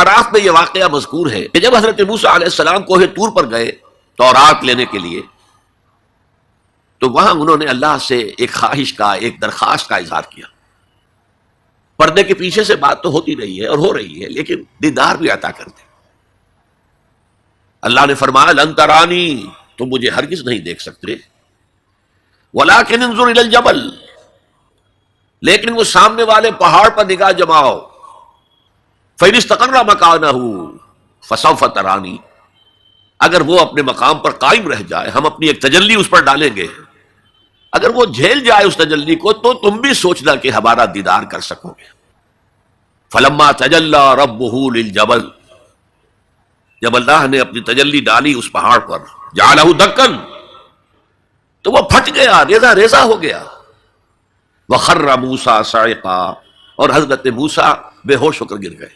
आराफ में यह वाकया मज़कूर है कि जब हजरत मूसा अलैहिस्सलाम कोहे तूर पर गए तौरात लेने के लिए, तो वहां उन्होंने अल्लाह से एक ख्वाहिश का, एक दरखास्त का इजहार किया। पर्दे के पीछे से बात तो होती रही है और हो रही है, लेकिन दीदार भी अता कर दे। अल्लाह ने फरमाया लन तरानी, तुम मुझे हरगिज नहीं देख सकते, वलाकिन इंजुर इलल जबल, लेकिन वो सामने वाले पहाड़ पर निगाह जमाओ, फ़इन इस्तक़र्रा मकानहू फसौफ़ तरानी, अगर वो अपने मकाम पर कायम रह जाए, हम अपनी एक तजल्ली उस पर डालेंगे, अगर वो झेल जाए उस तजल्ली को, तो तुम भी सोचना कि हमारा दीदार कर सकोगे। फलम्मा तजल्ला रब्बुहू लिल जबल, जब अल्लाह ने अपनी तजल्ली डाली उस पहाड़ पर, जालहू दक्कन, तो वह फट गया, रेजा रेजा हो गया। वखर्रा मूसा साइका, और हजरत मूसा बेहोश होकर गिर गए।